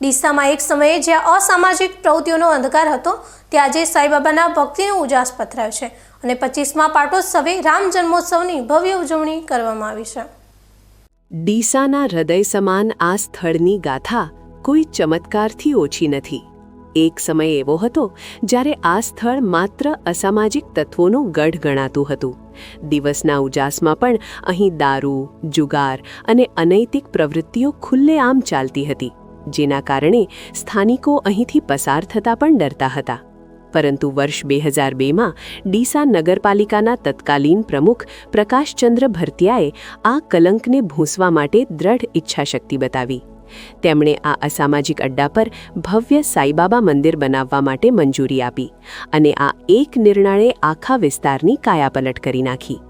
ડીસામાં એક સમયે જ્યાં અસામાજિક પ્રવૃત્તિઓનો અંધકાર હતો ત્યાં આજે સાંઈબાબાના ભક્તિનો ઉજાસ પથરાયો છે અને 25મા પાટોત્સવે રામ જન્મોત્સવની ભવ્ય ઉજવણી કરવામાં આવી છે। ડીસાના હૃદય સમાન આ સ્થળની ગાથા કોઈ ચમત્કારથી ઓછી નથી। એક સમય એવો હતો જ્યારે આ સ્થળ માત્ર અસામાજિક તત્વોનું ગઢ ગણાતું હતું। દિવસના ઉજાસમાં પણ અહીં દારૂ, જુગાર અને અનૈતિક પ્રવૃત્તિઓ ખુલ્લેઆમ ચાલતી હતી, જેના કારણે સ્થાનિકો અહીંથી પસાર થતા પણ ડરતા હતા। પરંતુ વર્ષ 2002માં ડીસા નગરપાલિકાના તત્કાલીન પ્રમુખ પ્રકાશચંદ્ર ભરતિયાએ આ કલંકને ભૂંસવા માટે દ્રઢ ઈચ્છાશક્તિ બતાવી। તેમણે આ અસામાજિક અડ્ડા પર ભવ્ય સાઈબાબા મંદિર બનાવવા માટે મંજૂરી આપી અને આ એક નિર્ણયે આખા વિસ્તારની કાયાપલટ કરી નાખી।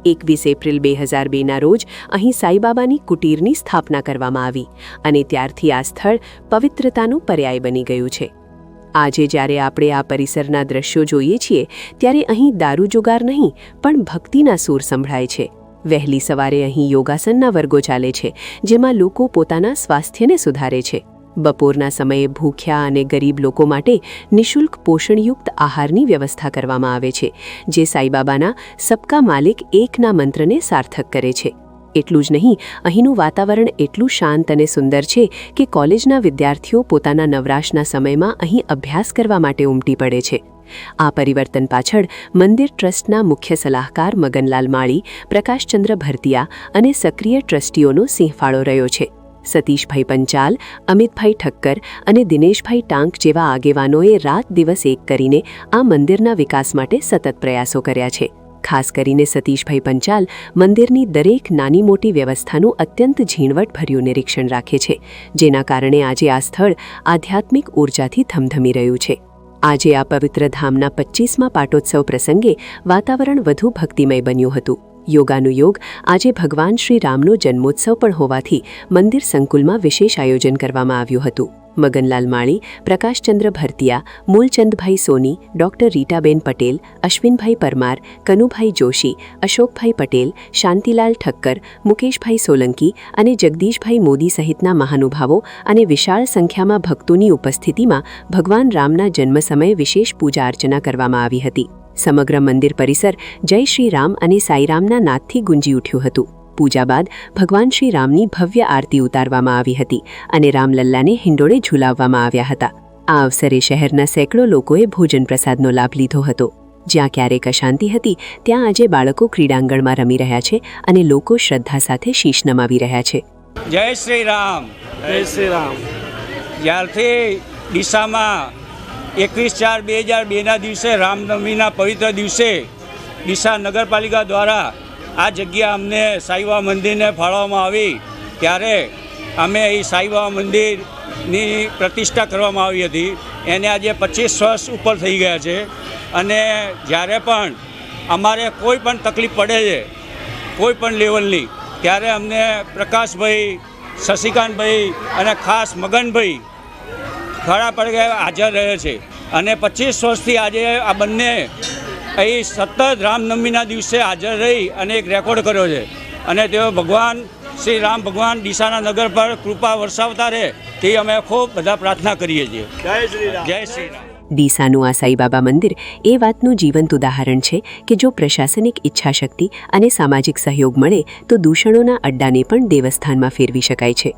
21 એપ્રિલ 2002ના રોજ અહીં સાઈબાબાની કુટીરની સ્થાપના કરવામાં આવી અને ત્યારથી આ સ્થળ પવિત્રતાનું પર્યાય બની ગયું છે। આજે જ્યારે આપણે આ પરિસરના દ્રશ્યો જોઈએ છીએ ત્યારે અહીં દારૂ જુગાર નહીં પણ ભક્તિના સૂર સંભળાય છે। વહેલી સવારે અહીં યોગાસનના વર્ગો ચાલે છે, જેમાં લોકો પોતાના સ્વાસ્થ્યને સુધારે છે। બપોરના સમયે ભૂખ્યા અને ગરીબ લોકો માટે નિઃશુલ્ક પોષણયુક્ત આહારની વ્યવસ્થા કરવામાં આવે છે, જે સાઈબાબાના સબકા માલિક એકના મંત્રને સાર્થક કરે છે। એટલું જ નહીં, અહીંનું વાતાવરણ એટલું શાંત અને સુંદર છે કે કોલેજના વિદ્યાર્થીઓ પોતાના નવરાશના સમયમાં અહીં અભ્યાસ કરવા માટે ઉમટી પડે છે। આ પરિવર્તન પાછળ મંદિર ટ્રસ્ટના મુખ્ય સલાહકાર મગનલાલ માળી, પ્રકાશચંદ્ર ભરતિયા અને સક્રિય ટ્રસ્ટીઓનો સિંહફાળો રહ્યો છે। સતીશભાઈ પંચાલ, અમિતભાઈ ઠક્કર અને દિનેશભાઈ ટાંક જેવા આગેવાનોએ રાત દિવસ એક કરીને આ મંદિરના વિકાસ માટે સતત પ્રયાસો કર્યા છે। ખાસ કરીને સતીશભાઈ પંચાલ મંદિરની દરેક નાની મોટી વ્યવસ્થાનું અત્યંત ઝીણવટભર્યું નિરીક્ષણ રાખે છે, જેના કારણે આજે આ સ્થળ આધ્યાત્મિક ઊર્જાથી ધમધમી રહ્યું છે। આજે આ પવિત્ર ધામના 25મા પાટોત્સવ પ્રસંગે વાતાવરણ વધુ ભક્તિમય બન્યું હતું। યોગાનુયોગ આજે ભગવાન શ્રી રામનો જન્મોત્સવ પણ હોવાથી મંદિર સંકુલમાં વિશેષ આયોજન કરવામાં આવ્યું હતું। મગનલાલ માળી, પ્રકાશચંદ્ર ભરતિયા, મૂલચંદભાઈ સોની, ડૉક્ટર રીટાબેન પટેલ, અશ્વિનભાઈ પરમાર, કનુભાઈ જોશી, અશોકભાઈ પટેલ, શાંતિલાલ ઠક્કર, મુકેશભાઈ સોલંકી અને જગદીશભાઈ મોદી સહિતના મહાનુભાવો અને વિશાળ સંખ્યામાં ભક્તોની ઉપસ્થિતિમાં ભગવાન રામના જન્મ સમયે વિશેષ પૂજા અર્ચના કરવામાં આવી હતી। સમગ્ર મંદિર પરિસર જય શ્રી રામ અને સાઈરામના નાદથી ગુંજી ઉઠ્યું હતું। પૂજા બાદ ભગવાન શ્રી રામની ભવ્ય આરતી ઉતારવામાં આવી હતી અને રામલલ્લાને હિંડોળે ઝુલાવવામાં આવ્યા હતા। આ અવસરે શહેરના સેંકડો લોકોએ ભોજન પ્રસાદનો લાભ લીધો હતો। જ્યાં ક્યારેક અશાંતિ હતી, ત્યાં આજે બાળકો ક્રીડાંગણમાં રમી રહ્યા છે અને લોકો શ્રદ્ધા સાથે શીશ નમાવી રહ્યા છે। જય શ્રી રામ, જય શ્રી રામ। જ્યારથી ડીસામાં 21/4/2002ના દિવસે રામનવમીના પવિત્ર દિવસે ડીસા નગરપાલિકા દ્વારા આ જગ્યા અમને સાઈબાબા મંદિરને ફાળવવામાં આવી, ત્યારે અમે એ સાઈબાબા મંદિરની પ્રતિષ્ઠા કરવામાં આવી હતી। એને આજે 25 વર્ષ ઉપર થઈ ગયા છે અને જ્યારે પણ અમારે કોઈ પણ તકલીફ પડે છે, કોઈ પણ લેવલની, ત્યારે અમને પ્રકાશભાઈ, શશિકાંતભાઈ અને ખાસ મગનભાઈ ખરા પડે હાજર રહે છે અને 25 વર્ષથી આજે આ બંને અહીં સતત રામનવમીના દિવસે હાજર રહી અને એક રેકોર્ડ કર્યો છે અને તેઓ ભગવાન શ્રી રામ ભગવાન ડીસાના નગર પર કૃપા વરસાવતા રહે તે અમે ખૂબ બધા પ્રાર્થના કરીએ છીએ। જય શ્રી રામ, જય શ્રી રામ। ડીસાનું આ સાઈબાબા મંદિર એ વાતનું જીવંત ઉદાહરણ છે કે જો પ્રશાસનિક ઈચ્છાશક્તિ અને સામાજિક સહયોગ મળે તો દૂષણોના અડ્ડાને પણ દેવસ્થાનમાં ફેરવી શકાય છે।